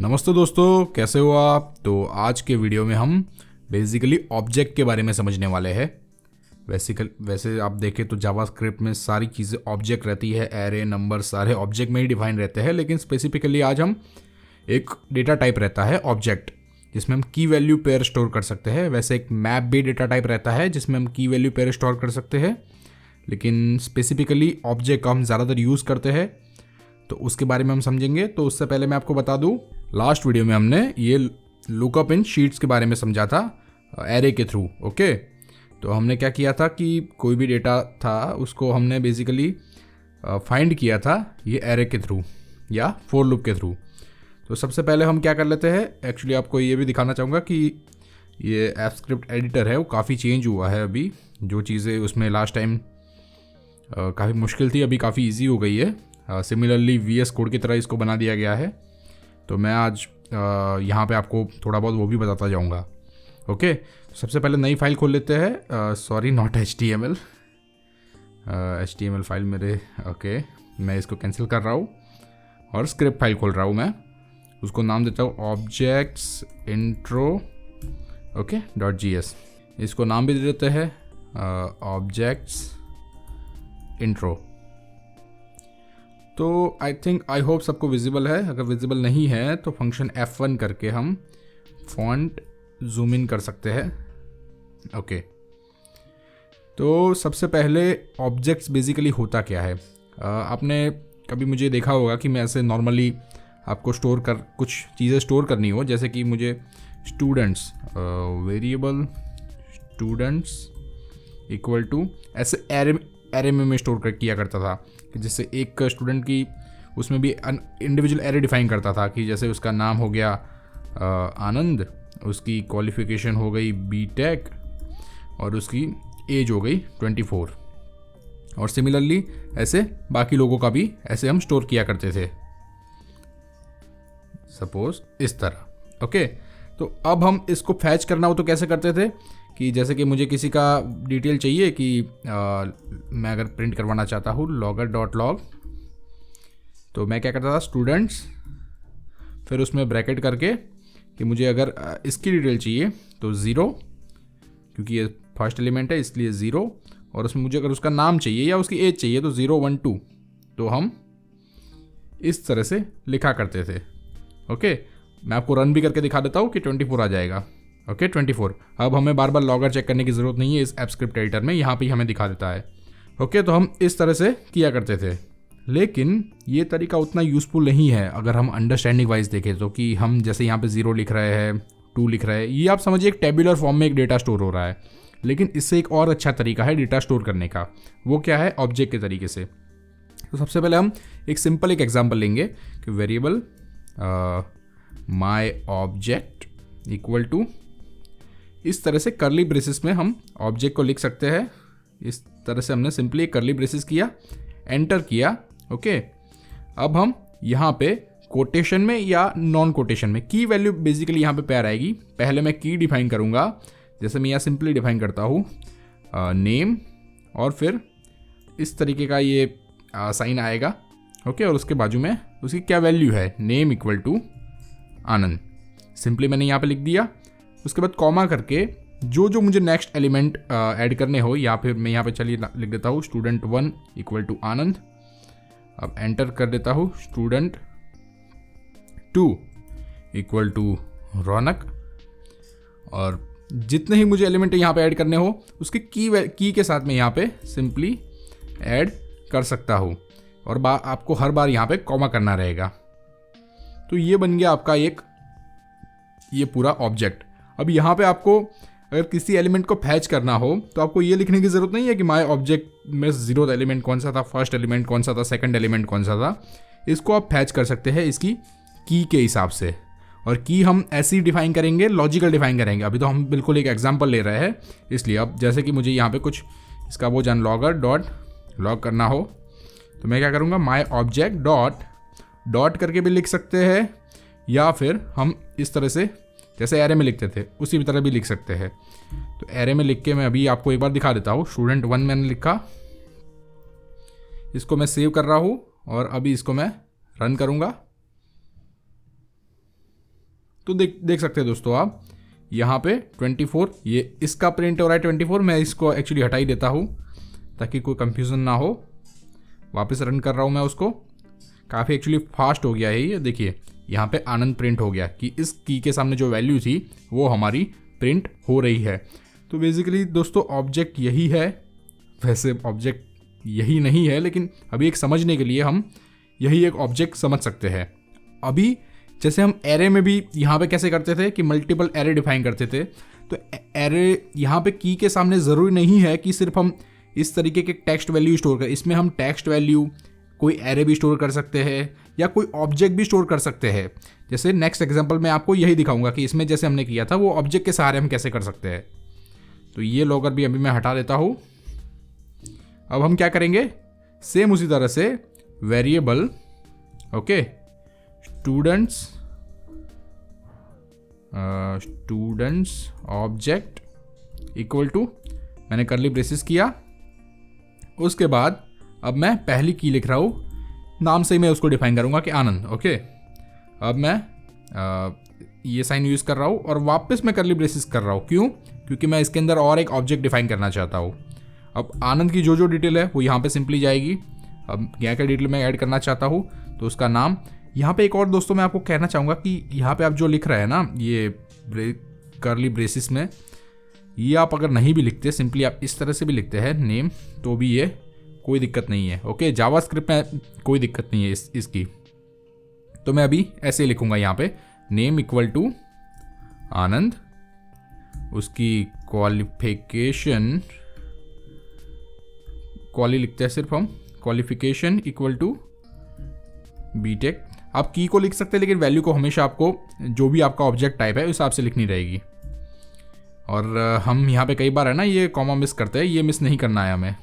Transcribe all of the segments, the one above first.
नमस्ते दोस्तों, कैसे हो आप। तो आज के वीडियो में हम बेसिकली ऑब्जेक्ट के बारे में समझने वाले हैं। वैसे आप देखें तो जावास्क्रिप्ट में सारी चीज़ें ऑब्जेक्ट रहती है, एरे नंबर सारे ऑब्जेक्ट में ही डिफाइन रहते हैं। लेकिन स्पेसिफिकली आज हम एक डेटा टाइप रहता है ऑब्जेक्ट, जिसमें हम की वैल्यू पेयर स्टोर कर सकते हैं। वैसे एक मैप भी डेटा टाइप रहता है जिसमें हम की वैल्यू पेयर स्टोर कर सकते हैं, लेकिन स्पेसिफिकली ऑब्जेक्ट का हम ज़्यादातर यूज़ करते हैं, तो उसके बारे में हम समझेंगे। तो उससे पहले मैं आपको बता दूं, लास्ट वीडियो में हमने ये लुकअप इन शीट्स के बारे में समझा था एरे के थ्रू। ओके, तो हमने क्या किया था कि कोई भी डेटा था उसको हमने बेसिकली फाइंड किया था ये एरे के थ्रू या फॉर लूप के थ्रू। तो सबसे पहले हम क्या कर लेते हैं, एक्चुअली आपको ये भी दिखाना चाहूँगा कि ये एप्पस्क्रिप्ट एडिटर है वो काफ़ी चेंज हुआ है। अभी जो चीज़ें उसमें लास्ट टाइम काफ़ी मुश्किल थी, अभी काफ़ी ईजी हो गई है। सिमिलरली VS कोड की तरह इसको बना दिया गया है। तो मैं आज यहाँ पे आपको थोड़ा बहुत वो भी बताता जाऊँगा। ओके, सबसे पहले नई फाइल खोल लेते हैं। Sorry, not HTML, HTML file मेरे। ओके, मैं इसको कैंसिल कर रहा हूँ और स्क्रिप्ट फाइल खोल रहा हूँ। मैं उसको नाम देता हूँ ऑब्जेक्ट्स इंट्रो .js। इसको नाम भी दे देते हैं ऑब्जेक्ट्स इंट्रो। तो आई होप सबको विजिबल है। अगर विजिबल नहीं है तो फंक्शन F1 करके हम फॉन्ट जूम इन कर सकते हैं। ओके, तो सबसे पहले ऑब्जेक्ट्स बेसिकली होता क्या है। आपने कभी मुझे देखा होगा कि मैं ऐसे नॉर्मली आपको कुछ चीज़ें स्टोर करनी हो, जैसे कि मुझे students variable students equal to ऐसे एरे में मैं स्टोर किया करता था कि जैसे एक स्टूडेंट की उसमें भी इंडिविजुअल एरे डिफाइन करता था कि जैसे उसका नाम हो गया आनंद, उसकी क्वालिफिकेशन हो गई B.Tech और उसकी एज हो गई 24। और सिमिलरली ऐसे बाकी लोगों का भी ऐसे हम स्टोर किया करते थे, सपोज इस तरह। ओके, तो अब हम इसको फैच करना हो तो कैसे करते थे कि जैसे कि मुझे किसी का डिटेल चाहिए कि मैं अगर प्रिंट करवाना चाहता हूँ logger.log, तो मैं क्या करता था स्टूडेंट्स, फिर उसमें ब्रैकेट करके कि मुझे अगर इसकी डिटेल चाहिए तो 0, क्योंकि ये फर्स्ट एलिमेंट है इसलिए 0, और उसमें मुझे अगर उसका नाम चाहिए या उसकी एज चाहिए तो 0 1 2। तो हम इस तरह से लिखा करते थे। ओके, मैं आपको रन भी करके दिखा देता हूँ कि 24 आ जाएगा। ओके, 24। अब हमें बार बार लॉगर चेक करने की ज़रूरत नहीं है इस एप्पस्क्रिप्ट एडिटर में, यहाँ पे हमें दिखा देता है। ओके, तो हम इस तरह से किया करते थे, लेकिन ये तरीका उतना यूज़फुल नहीं है अगर हम अंडरस्टैंडिंग वाइज देखें तो। कि हम जैसे यहाँ पे 0 लिख रहे हैं, 2 लिख रहे हैं, ये आप समझिए एक टेबुलर फॉर्म में एक डेटा स्टोर हो रहा है। लेकिन इससे एक और अच्छा तरीका है डेटा स्टोर करने का, वो क्या है, ऑब्जेक्ट के तरीके से। तो सबसे पहले हम एक एग्जाम्पल लेंगे कि variable my object equal to, इस तरह से करली ब्रेसेस में हम ऑब्जेक्ट को लिख सकते हैं। इस तरह से हमने सिंपली करली ब्रेसेस किया, एंटर किया। ओके, अब हम यहाँ पे कोटेशन में या नॉन कोटेशन में की वैल्यू बेसिकली यहाँ पे पेयर आएगी। पहले मैं की डिफाइन करूँगा, जैसे मैं यहाँ सिंपली डिफाइन करता हूँ नेम, और फिर इस तरीके का ये साइन आएगा। ओके, और उसके बाजू में उसकी क्या वैल्यू है, name equal to Anand. Simply मैंने यहाँ पे लिख दिया। उसके बाद कॉमा करके जो मुझे नेक्स्ट एलिमेंट ऐड करने हो, या फिर मैं यहाँ पे चलिए लिख देता हूँ स्टूडेंट 1 इक्वल टू आनंद। अब एंटर कर देता हूँ स्टूडेंट 2 इक्वल टू रौनक, और जितने ही मुझे एलिमेंट यहाँ पे ऐड करने हो उसके की के साथ में यहाँ पे सिंपली ऐड कर सकता हूँ, और आपको हर बार यहाँ पे कॉमा करना रहेगा। तो ये बन गया आपका ये पूरा ऑब्जेक्ट। अब यहाँ पे आपको अगर किसी एलिमेंट को फैच करना हो तो आपको ये लिखने की ज़रूरत नहीं है कि माय ऑब्जेक्ट में 0th एलिमेंट कौन सा था, फर्स्ट एलिमेंट कौन सा था, सेकंड एलिमेंट कौन सा था। इसको आप फैच कर सकते हैं इसकी की के हिसाब से, और की हम ऐसी डिफाइन करेंगे, लॉजिकल डिफाइन करेंगे। अभी तो हम बिल्कुल एक एग्जाम्पल ले रहे हैं, इसलिए अब जैसे कि मुझे यहाँ पे कुछ इसका वो logger.log करना हो तो मैं क्या करूँगा, माई ऑब्जेक्ट डॉट करके भी लिख सकते हैं, या फिर हम इस तरह से जैसे एरे में लिखते थे उसी तरह भी लिख सकते हैं। तो एरे में लिख के मैं अभी आपको एक बार दिखा देता हूँ। स्टूडेंट 1 मैंने लिखा, इसको मैं सेव कर रहा हूँ और अभी इसको मैं रन करूँगा। तो देख सकते हैं दोस्तों आप यहाँ पे 24 ये इसका प्रिंट हो रहा है 24। मैं इसको एक्चुअली हटा ही देता हूँ ताकि कोई कंफ्यूजन ना हो। वापस रन कर रहा हूँ मैं उसको। काफ़ी एक्चुअली फास्ट हो गया है ये। देखिए यहाँ पे आनंद प्रिंट हो गया कि इस की के सामने जो वैल्यू थी वो हमारी प्रिंट हो रही है। तो बेसिकली दोस्तों ऑब्जेक्ट यही है। वैसे ऑब्जेक्ट यही नहीं है, लेकिन अभी एक समझने के लिए हम यही एक ऑब्जेक्ट समझ सकते हैं। अभी जैसे हम एरे में भी यहाँ पे कैसे करते थे कि मल्टीपल एरे डिफाइन करते थे, तो एरे यहाँ पे की के सामने ज़रूरी नहीं है कि सिर्फ हम इस तरीके के टेक्स्ट वैल्यू स्टोर करें। इसमें हम टेक्स्ट वैल्यू, कोई एरे भी स्टोर कर सकते हैं या कोई ऑब्जेक्ट भी स्टोर कर सकते हैं। जैसे नेक्स्ट एग्जांपल में आपको यही दिखाऊंगा कि इसमें जैसे हमने किया था वो ऑब्जेक्ट के सहारे हम कैसे कर सकते हैं। तो ये लॉगर भी अभी मैं हटा देता हूँ। अब हम क्या करेंगे, सेम उसी तरह से variable okay students object equal to, मैंने करली ब्रेसेस किया। उसके बाद अब मैं पहली की लिख रहा हूँ, नाम से ही मैं उसको डिफाइन करूँगा कि आनंद। ओके, अब मैं ये साइन यूज़ कर रहा हूँ और वापस मैं करली ब्रेसेस कर रहा हूँ। क्यों? क्योंकि मैं इसके अंदर और एक ऑब्जेक्ट डिफाइन करना चाहता हूँ। अब आनंद की जो डिटेल है वो यहाँ पे सिंपली जाएगी। अब यहाँ का डिटेल मैं ऐड करना चाहता हूँ तो उसका नाम। यहाँ पे एक और दोस्तों मैं आपको कहना चाहूँगा कि यहाँ पे आप जो लिख रहे हैं ना ये करली ब्रेसेस में, ये आप अगर नहीं भी लिखते, सिंपली आप इस तरह से भी लिखते हैं नेम, तो भी ये कोई दिक्कत नहीं है। ओके, जावास्क्रिप्ट में कोई दिक्कत नहीं है इसकी। तो मैं अभी ऐसे लिखूँगा यहाँ पे नेम इक्वल टू आनंद, उसकी क्वालिफिकेशन, क्वाली लिखते हैं सिर्फ हम, क्वालिफिकेशन इक्वल टू बीटेक। आप की को लिख सकते हैं लेकिन वैल्यू को हमेशा आपको जो भी आपका ऑब्जेक्ट टाइप है उस हिसाब से लिखनी रहेगी। और हम यहाँ पे कई बार है ना ये कॉमा मिस करते हैं, ये मिस नहीं करना है हमें।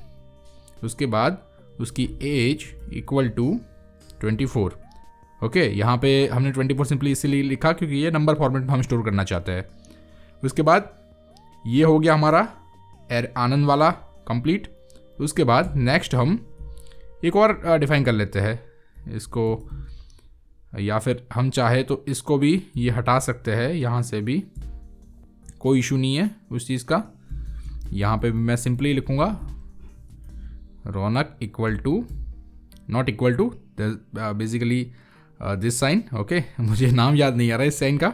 उसके बाद उसकी एज इक्वल टू 24। ओके, यहाँ पे हमने 24 सिंपली इसीलिए लिखा क्योंकि ये नंबर फॉर्मेट में हम स्टोर करना चाहते हैं। उसके बाद ये हो गया हमारा आनंद वाला कंप्लीट। उसके बाद नेक्स्ट हम एक और डिफाइन कर लेते हैं इसको, या फिर हम चाहे तो इसको भी ये हटा सकते हैं यहाँ से भी, कोई इशू नहीं है उस चीज़ का। यहाँ पे मैं सिंपली लिखूँगा Raunak equal to, not equal to, basically this sign. Okay, मुझे नाम याद नहीं आ रहा है इस साइन का।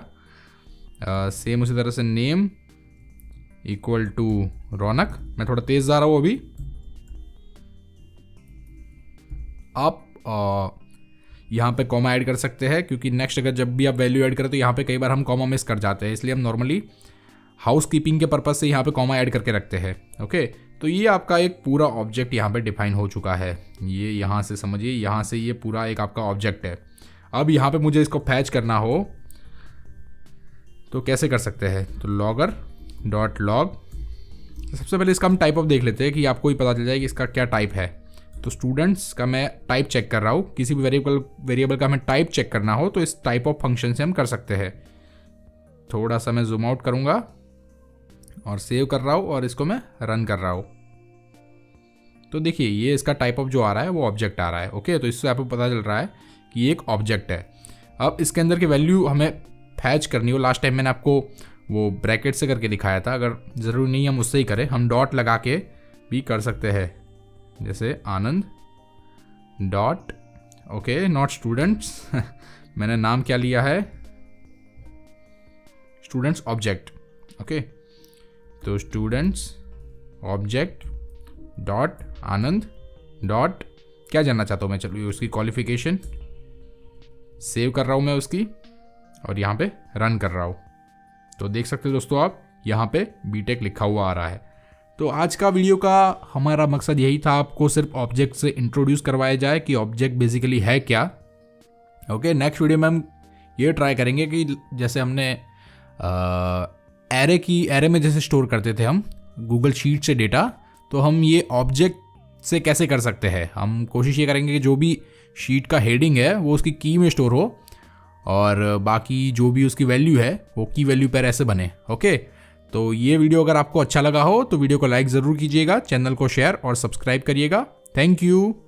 सेम उसी तरह से नेम इक्वल टू रौनक। मैं थोड़ा तेज़ जा रहा हूँ अभी। आप यहाँ पे कॉमा ऐड कर सकते हैं क्योंकि नेक्स्ट अगर जब भी आप वैल्यू ऐड करें तो यहाँ पे कई बार हम कॉमा मिस कर जाते हैं, इसलिए हम नॉर्मली हाउस कीपिंग के पर्पज़ से यहाँ पे कॉमा ऐड करके रखते हैं। ओके, तो ये आपका एक पूरा ऑब्जेक्ट यहाँ पे डिफाइन हो चुका है। ये यहाँ से समझिए, यहाँ से ये पूरा एक आपका ऑब्जेक्ट है। अब यहाँ पे मुझे इसको फैच करना हो तो कैसे कर सकते हैं, तो लॉगर डॉट लॉग। सबसे पहले इसका हम टाइप ऑफ देख लेते हैं कि आपको ही पता चल जाए कि इसका क्या टाइप है। तो स्टूडेंट्स का मैं टाइप चेक कर रहा हूँ। किसी भी वेरिएबल का हमें टाइप चेक करना हो तो इस टाइप ऑफ फंक्शन से हम कर सकते हैं। थोड़ा सा मैं जूम आउट करूँगा और सेव कर रहा हूँ और इसको मैं रन कर रहा हूँ। तो देखिए ये इसका टाइप ऑफ जो आ रहा है वो ऑब्जेक्ट आ रहा है। ओके, तो इससे आपको पता चल रहा है कि ये एक ऑब्जेक्ट है। अब इसके अंदर की वैल्यू हमें फैच करनी हो, लास्ट टाइम मैंने आपको वो ब्रैकेट से करके दिखाया था, अगर ज़रूरी नहीं हम उससे ही करें, हम डॉट लगा के भी कर सकते हैं। जैसे आनंद डॉट, ओके, नॉट स्टूडेंट्स मैंने नाम क्या लिया है, स्टूडेंट्स ऑब्जेक्ट। ओके, तो स्टूडेंट्स ऑब्जेक्ट डॉट आनंद डॉट क्या जानना चाहता हूँ मैं, चलो उसकी क्वालिफिकेशन। सेव कर रहा हूँ मैं उसकी और यहाँ पे रन कर रहा हूँ। तो देख सकते हो दोस्तों आप, यहाँ पे बीटेक लिखा हुआ आ रहा है। तो आज का वीडियो का हमारा मकसद यही था, आपको सिर्फ ऑब्जेक्ट से इंट्रोड्यूस करवाया जाए कि ऑब्जेक्ट बेसिकली है क्या। ओके, नेक्स्ट वीडियो में हम ये ट्राई करेंगे कि जैसे हमने एरे में जैसे स्टोर करते थे हम गूगल शीट से डेटा, तो हम ये ऑब्जेक्ट से कैसे कर सकते हैं। हम कोशिश ये करेंगे कि जो भी शीट का हेडिंग है वो उसकी की में स्टोर हो और बाकी जो भी उसकी वैल्यू है वो की वैल्यू पर ऐसे बने। ओके, तो ये वीडियो अगर आपको अच्छा लगा हो तो वीडियो को लाइक ज़रूर कीजिएगा, चैनल को शेयर और सब्सक्राइब करिएगा। Thank you.